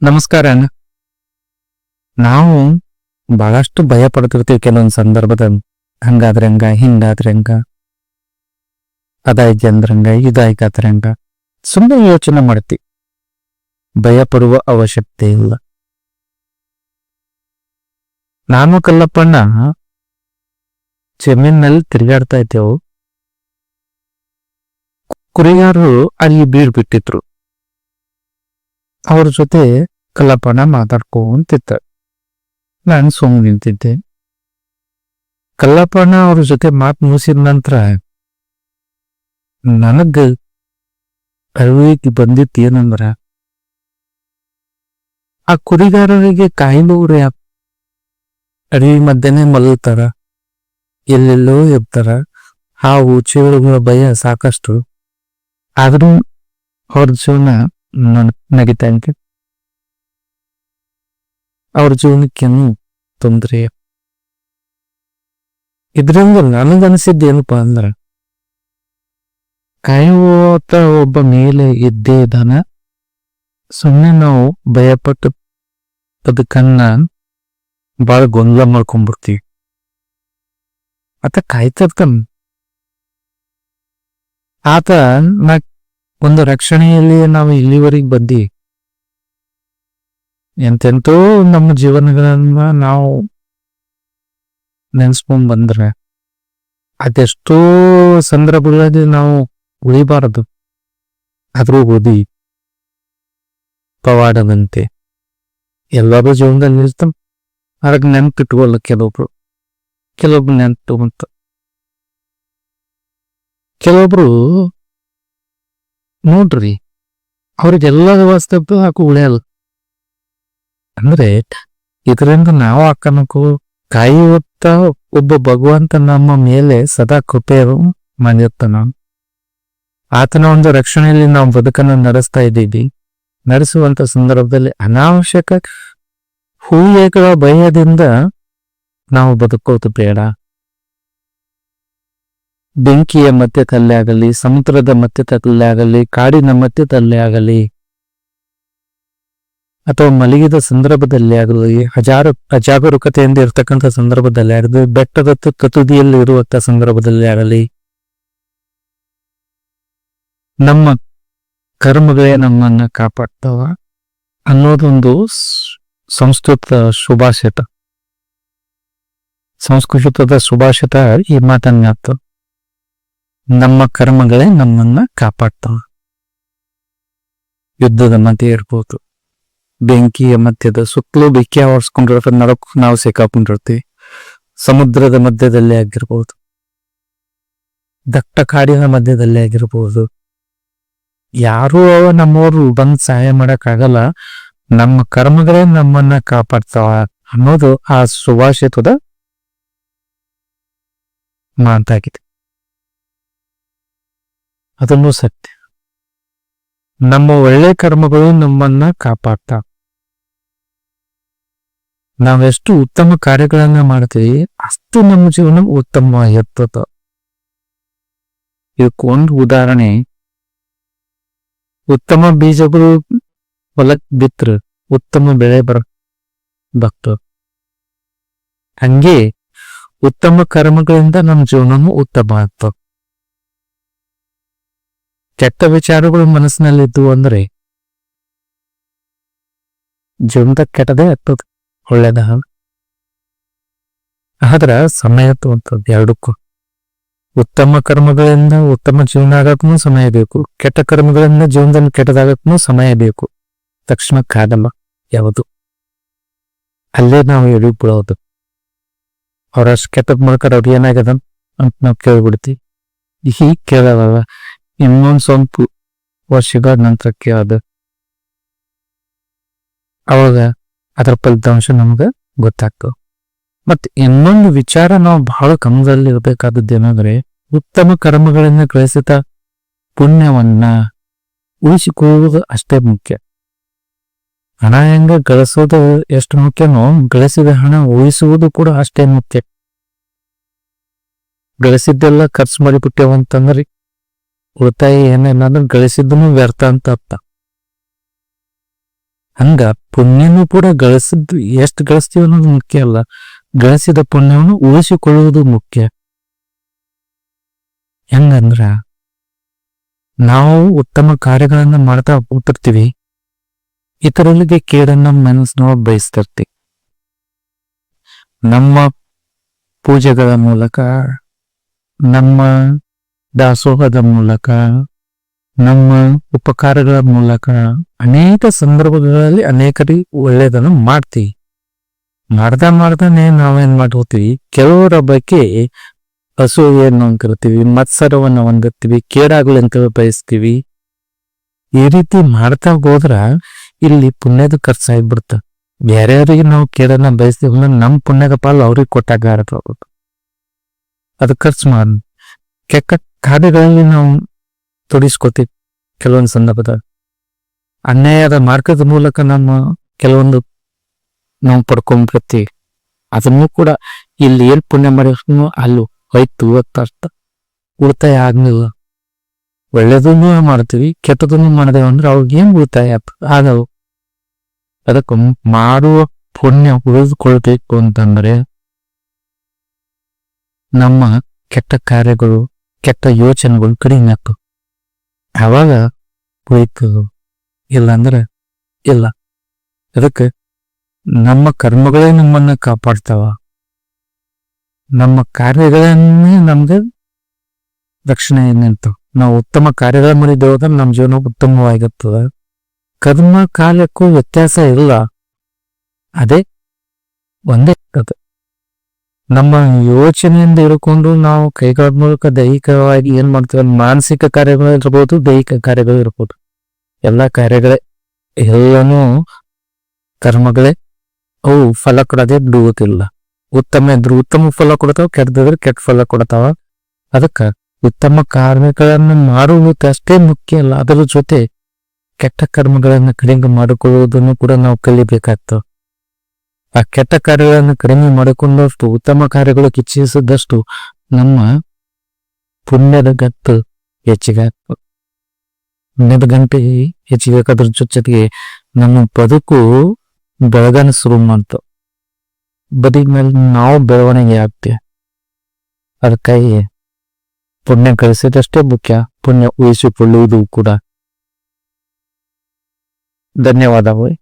ನಮಸ್ಕಾರ ಅಣ್ಣ. ನಾವು ಬಹಳಷ್ಟು ಭಯ ಪಡ್ತಿರ್ತೀವಿ ಕೆಲವೊಂದು ಸಂದರ್ಭದಲ್ಲಿ. ಹಂಗಾದ್ರೆ ಹಂಗ, ಹಿಂಗಾದ್ರೆ ಹಂಗ, ಅದಾಯ್ತು ಅಂದ್ರಂಗ, ಇದಾಯ್ಕಾದ್ರೆ ಹಂಗ, ಸುಮ್ಮನೆ ಯೋಚನೆ ಮಾಡ್ತೀವಿ. ಭಯ ಪಡುವ ಅವಶ್ಯಕತೆ ಇಲ್ಲ. ನಾನು ಕಲ್ಲಪ್ಪಣ್ಣ ಜಮೀನಲ್ಲಿ ತಿರುಗಾಡ್ತಾ ಇದ್ದೆವು. ಕುರಿಗಾರರು ಅಲ್ಲಿ ಬೀಡ್ ಬಿಟ್ಟಿದ್ರು. ಅವ್ರ ಜೊತೆ ಕಲ್ಲಪ್ಪಣ್ಣ ಮಾತಾಡ್ಕೊಂತಿದ್ದ. ನಾನು ಸುಮ್ಮನೆ ನಿಂತಿದ್ದೆ. ಕಲ್ಲಪ್ಪಣ್ಣ ಅವ್ರ ಜೊತೆ ಮಾತು ಮುಗಿಸಿದ ನಂತರ ನನಗ ಅರಿವಿಗೆ ಬಂದಿತ್ತು ಏನಂದ್ರ, ಆ ಕುರಿಗಾರರಿಗೆ ಕಾಯಿಲೂರಿ ಅಡವಿ ಮಧ್ಯೆನೆ ಮಲಗ್ತಾರ, ಎಲ್ಲೆಲ್ಲೋ ಇರ್ತಾರ. ಹಾವು ಚೇಳುಗಳ ಭಯ ಸಾಕಷ್ಟು. ಆದ್ರೂ ಅವ್ರ ಜೀವನ ನಗಿತಾ ಇತ್ತು. ಅವ್ರ ಜೀವನಕ್ಕೇನು ತೊಂದರೆ. ಇದ್ರಿಂದ ನನಗನ್ಸಿದ್ದೇನಪ್ಪ ಅಂದ್ರ, ಕಾಯುವತ ಒಬ್ಬ ಮೇಲೆ ಇದ್ದೇ ಇದ್ದಾನ. ಸುಮ್ಮನೆ ನಾವು ಭಯಪಟ್ಟು ಅದಕ್ಕನ್ನ ಬಾಳ ಗೊಂದಲ ಮಾಡ್ಕೊಂಡ್ಬಿಡ್ತೀವಿ. ಆತ ಕಾಯ್ತದ. ಆತ ಒಂದು ರಕ್ಷಣೆಯಲ್ಲಿ ನಾವು ಇಲ್ಲಿವರೆಗೆ ಬಂದಿ. ಎಂತೆಂತೋ ನಮ್ಮ ಜೀವನಗಳನ್ನ ನಾವು ನೆನ್ಸ್ಕೊಂಡ್ ಬಂದ್ರೆ ಅದೆಷ್ಟೋ ಸಂದರ್ಭಗಳಲ್ಲಿ ನಾವು ಉಳಿಬಾರದು. ಆದ್ರೂ ಓದಿ ಪವಾಡದಂತೆ ಎಲ್ಲರೂ ಜೀವನದಲ್ಲಿ ಇರ್ತಾವ. ಅದಕ್ಕೆ ನೆನ್ಪಿಟ್ಕೊಳ್ಳ ಕೆಲವೊಬ್ರು ನೆನ್ಪಿಟ್ಕೊಂತ, ಕೆಲವೊಬ್ರು ನೋಡ್ರಿ ಅವ್ರಿಗೆಲ್ಲ ವ್ಯವಸ್ಥೆ ಹಾಕು ಉಳಿಯಲ್ಲ. ಅಂದ್ರೆ ಇದರಿಂದ ನಾವು ಅಕ್ಕನಕ್ಕೂ ಕಾಯುವತ್ತ ಒಬ್ಬ ಭಗವಂತ ನಮ್ಮ ಮೇಲೆ ಸದಾ ಕೃಪೆಯನ್ನು ಮಾಡಿರ್ತಾನ. ಆತನ ಒಂದು ರಕ್ಷಣೆಯಲ್ಲಿ ನಾವು ಬದುಕನ್ನು ನಡೆಸ್ತಾ ಇದ್ದೀವಿ. ನಡೆಸುವಂತ ಸಂದರ್ಭದಲ್ಲಿ ಅನಾವಶ್ಯಕ ಹೂಯೆಗಳ ಭಯದಿಂದ ನಾವು ಬದುಕೋದು ಬೇಡ. ಬೆಂಕಿಯ ಮಧ್ಯದಲ್ಲೇ ಆಗಲಿ, ಸಮುದ್ರದ ಮಧ್ಯದಲ್ಲೇ ಆಗಲಿ, ಕಾಡಿನ ಮಧ್ಯದಲ್ಲೇ ಆಗಲಿ, ಅಥವಾ ಮಲಗಿದ ಸಂದರ್ಭದಲ್ಲಿ ಆಗಲಿ, ಅಜಾಗರೂಕತೆಯಿಂದ ಇರ್ತಕ್ಕಂಥ ಸಂದರ್ಭದಲ್ಲಿ ಆಗಲಿ, ಬೆಟ್ಟದ ತುದಿಯಲ್ಲಿ ಇರುವಂತ ಸಂದರ್ಭದಲ್ಲಿ ಆಗಲಿ, ನಮ್ಮ ಕರ್ಮಗಳೇ ನಮ್ಮನ್ನ ಕಾಪಾಡ್ತಾವ ಅನ್ನೋದೊಂದು ಸಂಸ್ಕೃತದ ಸುಭಾಷಿತ ಈ ಮಾತನ್ನ ನಮ್ಮ ಕರ್ಮಗಳೇ ನಮ್ಮನ್ನ ಕಾಪಾಡ್ತಾವ. ಯುದ್ಧದ ಮಧ್ಯೆ ಇರ್ಬೋದು, ಬೆಂಕಿಯ ಮಧ್ಯದ ಸುತ್ತಲೂ ಬೆಂಕಿ ಆವರಿಸ್ಕೊಂಡಿರೋ ನಡಕ್ ನಾವು ಸಿಕ್ಕಾಕೊಂಡಿರ್ತೀವಿ. ಸಮುದ್ರದ ಮಧ್ಯದಲ್ಲೇ ಆಗಿರ್ಬೋದು, ದಟ್ಟ ಕಾಡಿನ ಮಧ್ಯದಲ್ಲೇ ಆಗಿರ್ಬೋದು. ಯಾರೂ ನಮ್ಮವ್ರು ಬಂದ್ ಸಹಾಯ ಮಾಡಕ್ ಆಗಲ್ಲ. ನಮ್ಮ ಕರ್ಮಗಳೇ ನಮ್ಮನ್ನ ಕಾಪಾಡ್ತಾವ ಅನ್ನೋದು ಆ ಸುಭಾಷಿತದ ಮಾತಾಗಿದೆ. ಅದನ್ನು ಸತ್ಯ. ನಮ್ಮ ಒಳ್ಳೆ ಕರ್ಮಗಳು ನಮ್ಮನ್ನ ಕಾಪಾಡ್ತಾವ. ನಾವೆಷ್ಟು ಉತ್ತಮ ಕಾರ್ಯಗಳನ್ನ ಮಾಡ್ತೀವಿ ಅಷ್ಟು ನಮ್ಮ ಜೀವನ ಉತ್ತಮವಾಗಿರ್ತದ. ಇದಕ್ಕೊಂದು ಉದಾಹರಣೆ, ಉತ್ತಮ ಬೀಜಗಳು ಹೊಲಕ್ ಬಿತ್ರ ಉತ್ತಮ ಬೆಳೆ ಬರ್ತದ. ಹಂಗೆ ಉತ್ತಮ ಕರ್ಮಗಳಿಂದ ನಮ್ಮ ಜೀವನನು ಉತ್ತಮ ಆಗ್ತದ. ಕೆಟ್ಟ ವಿಚಾರಗಳು ಮನಸ್ಸಿನಲ್ಲಿದ್ದು ಅಂದ್ರೆ ಜೀವನದ ಕೆಟ್ಟದೇ ಆಗ್ತದ, ಒಳ್ಳೇದ. ಆದ್ರ ಸಮಯ ತಗೊಂತದ್ದು ಎರಡಕ್ಕೂ. ಉತ್ತಮ ಕರ್ಮಗಳಿಂದ ಉತ್ತಮ ಜೀವನ ಆಗಕ್ಕೂ ಸಮಯ ಬೇಕು, ಕೆಟ್ಟ ಕರ್ಮಗಳಿಂದ ಜೀವನದಲ್ಲಿ ಕೆಟ್ಟದಾಗಕ್ಕೂ ಸಮಯ ಬೇಕು. ತಕ್ಷಣಕ್ಕಾಗಲ್ಲ ಯಾವುದು. ಅಲ್ಲೇ ನಾವು ಎಳಿ ಬಿಡೋದು. ಅವ್ರಷ್ಟು ಕೆಟ್ಟದ್ ಮಾಡ್ತಾರೆ, ಅವ್ರು ಏನಾಗದ ಅಂತ ನಾವು ಕೇಳ್ಬಿಡ್ತೀವಿ. ಹೀಗ್ ಕೇಳಲ್ಲ, ಇನ್ನೊಂದ್ ಸ್ವಲ್ಪ ವರ್ಷಗಳ ನಂತರ ಕೇಳೋದು. ಅವಾಗ ಅದರ ಫಲಿತಾಂಶ ನಮ್ಗೆ ಗೊತ್ತಾಗ್ತದೆ. ಮತ್ತೆ ಇನ್ನೊಂದು ವಿಚಾರ ನಾವು ಬಹಳ ಗಮನದಲ್ಲಿ ಇರಬೇಕಾದದ್ದು ಏನಂದ್ರೆ, ಉತ್ತಮ ಕರ್ಮಗಳಿಂದ ಗಳಿಸಿದ ಪುಣ್ಯವನ್ನ ಉಳಿಸಿಕೊಳ್ಳುವುದು ಅಷ್ಟೇ ಮುಖ್ಯ. ಹಣ ಹೆಂಗ ಗಳಿಸೋದು ಎಷ್ಟು ಮುಖ್ಯನೋ, ಗಳಿಸಿದ ಹಣ ಉಳಿಸುವುದು ಕೂಡ ಅಷ್ಟೇ ಮುಖ್ಯ. ಗಳಿಸಿದ್ದೆಲ್ಲ ಖರ್ಚು ಮಾಡಿಬಿಟ್ಟೇವಂತಂದ್ರಿ ಉಳಿತಾಯ ಏನಿಲ್ಲ ಅಂದ್ರೆ ಗಳಿಸಿದ್ದನು ವ್ಯರ್ಥ ಅಂತ ಅರ್ಥ. ಹಂಗ ಪುಣ್ಯನೂ ಕೂಡ ಗಳಿಸಿದ್ದು ಎಷ್ಟು ಗಳಿಸ್ತೀವಿ ಅನ್ನೋದು ಮುಖ್ಯ ಅಲ್ಲ, ಗಳಿಸಿದ ಪುಣ್ಯವನ್ನು ಉಳಿಸಿಕೊಳ್ಳುವುದು ಮುಖ್ಯ. ಹೆಂಗಂದ್ರ ನಾವು ಉತ್ತಮ ಕಾರ್ಯಗಳನ್ನ ಮಾಡ್ತಾ ಹೋಗ್ತಿರ್ತೀವಿ, ಇತರರಿಗೆ ಕೇಡನ್ನ ಮನಸ್ಸಿನೊಳಗೆ ಬಯಸ್ತಿರ್ತೀವಿ. ನಮ್ಮ ಪೂಜೆಗಳ ಮೂಲಕ, ನಮ್ಮ ದಾಸೋಹದ ಮೂಲಕ, ನಮ್ಮ ಉಪಕಾರಗಳ ಮೂಲಕ ಅನೇಕ ಸಂದರ್ಭಗಳಲ್ಲಿ ಅನೇಕರಿಗೆ ಒಳ್ಳೆಯದನ್ನು ಮಾಡ್ತೀವಿ. ಮಾಡ್ದಾನೆ ನಾವೇನ್ ಮಾಡ್ಕೋತೀವಿ, ಕೆಲವರ ಬಗ್ಗೆ ಅಸೂಯೆಯನ್ನು ಅಂತಿರ್ತೀವಿ, ಮತ್ಸರವನ್ನು ಹೊಂದಿರ್ತೀವಿ, ಕೇಡಾಗಲಿ ಅಂತ ಬಯಸ್ತೀವಿ. ಈ ರೀತಿ ಮಾಡ್ತಾ ಹೋದ್ರ ಇಲ್ಲಿ ಪುಣ್ಯದ ಖರ್ಚಾಗ್ಬಿಡ್ತ. ಬೇರೆಯವರಿಗೆ ನಾವು ಕೇಡನ್ನ ಬಯಸ್ತೀವಿ ಅಂದ್ರೆ ನಮ್ಮ ಪುಣ್ಯದ ಪಾಲು ಅವ್ರಿಗೆ ಕೊಟ್ಟಾಗ ಹೋಗ್ಬೇಕು. ಅದು ಖರ್ಚು ಮಾಡಿ ಕೆಟ್ಟ ಕಾರ್ಯಗಳಲ್ಲಿ ನಾವು ತೊಡಗಿಸ್ಕೋತೀವಿ. ಕೆಲವೊಂದು ಸಂದರ್ಭದಾಗ ಅನ್ಯಾಯದ ಮಾರ್ಗದ ಮೂಲಕ ನಮ್ಮ ಕೆಲವೊಂದು ನಾವು ಪಡ್ಕೊಂಡ್ಬಿಡ್ತೀವಿ. ಅದನ್ನು ಕೂಡ ಇಲ್ಲಿ ಏನ್ ಪುಣ್ಯ ಮಾಡಿದ್ರು ಅಲ್ಲೂ ಹೋಯ್ತು ಅರ್ಥ, ಉಳಿತಾಯ ಆಗ್ಲಿಲ್ಲ. ಒಳ್ಳೇದನ್ನು ಮಾಡ್ತೀವಿ, ಕೆಟ್ಟದನ್ನು ಮಾಡಿದೇವ ಅಂದ್ರೆ ಅವ್ರಿಗೆ ಏನ್ ಉಳಿತಾಯ ಆಗವು. ಅದಕ್ಕೆ ಮಾಡುವ ಪುಣ್ಯ ಉಳಿದುಕೊಳ್ಬೇಕು ಅಂತಂದ್ರೆ ನಮ್ಮ ಕೆಟ್ಟ ಕಾರ್ಯಗಳು, ಕೆಟ್ಟ ಯೋಚನೆಗಳು ಕಡಿಮೆ ಆಗ್ತವೆ. ಅವಾಗ ಉಳಿತದ, ಇಲ್ಲ ಅಂದ್ರೆ ಇಲ್ಲ. ಅದಕ್ಕೆ ನಮ್ಮ ಕರ್ಮಗಳೇ ನಮ್ಮನ್ನ ಕಾಪಾಡ್ತಾವ. ನಮ್ಮ ಕಾರ್ಯಗಳನ್ನೇ ನಮ್ಗೆ ರಕ್ಷಣೆ ನಿಂತು ನಾವು ಉತ್ತಮ ಕಾರ್ಯಗಳ ಮಾಡಿದ್ದೇವೆ ನಮ್ಮ ಜೀವನ ಉತ್ತಮವಾಗಿರ್ತದ. ಕರ್ಮ ಕಾಲಕ್ಕೂ ವ್ಯತ್ಯಾಸ ಇಲ್ಲ, ಅದೇ ಒಂದೇ ಅದು. ನಮ್ಮ ಯೋಚನೆಯಿಂದ ಇಳ್ಕೊಂಡು ನಾವು ಕೈಗಳ ಮೂಲಕ ದೈಹಿಕವಾಗಿ ಏನ್ ಮಾಡ್ತೀವಿ, ಮಾನಸಿಕ ಕಾರ್ಯಗಳು ಇರ್ಬೋದು, ದೈಹಿಕ ಕಾರ್ಯಗಳು ಇರ್ಬೋದು, ಎಲ್ಲ ಕಾರ್ಯಗಳೇ, ಎಲ್ಲನೂ ಕರ್ಮಗಳೇ. ಅವು ಫಲ ಕೊಡೋದೇ ಬಿಡುವುದಿಲ್ಲ. ಉತ್ತಮ ಇದ್ರು ಉತ್ತಮ ಫಲ ಕೊಡ್ತಾವ, ಕೆಟ್ಟದಿದ್ರೆ ಕೆಟ್ಟ ಫಲ ಕೊಡ್ತಾವ. ಅದಕ್ಕ ಉತ್ತಮ ಕಾರ್ಯಗಳನ್ನು ಮಾಡುವುದು ಅಷ್ಟೇ ಮುಖ್ಯ ಅಲ್ಲ, ಅದರ ಜೊತೆ ಕೆಟ್ಟ ಕರ್ಮಗಳನ್ನು ಕಡಿಮೆ ಮಾಡಿಕೊಳ್ಳುವುದನ್ನು ಕೂಡ ನಾವು ಕಲಿಬೇಕಾಗ್ತವೆ. ಆ ಕೆಟ್ಟ ಕಾರ್ಯಗಳನ್ನು ಕಡಿಮೆ ಮಾಡಿಕೊಂಡಷ್ಟು, ಉತ್ತಮ ಕಾರ್ಯಗಳು ಇಚ್ಛಿಸಿದಷ್ಟು ನಮ್ಮ ಪುಣ್ಯದ ಗಂಟು ಹೆಚ್ಚಿಗೆ ಆಗ್ತದೆ. ಪುಣ್ಯದ ಗಂಟೆ ಹೆಚ್ಚಿಗೆ ಅದ್ರ ಜೊತೆಗೆ ನಮ್ಮ ಬದುಕು ಬೆಳಗನ ಶುರು ಮಾಡ್ತು. ಬದಿ ಮೇಲೆ ನಾವು ಬೆಳವಣಿಗೆ ಆಗ್ತೇವೆ. ಅದಕ್ಕಾಗಿ ಪುಣ್ಯ ಗಳಿಸಿದಷ್ಟೇ ಮುಖ್ಯ, ಪುಣ್ಯ ಉಳಿಸಿಕೊಳ್ಳುವುದು ಕೂಡ. ಧನ್ಯವಾದಗಳು.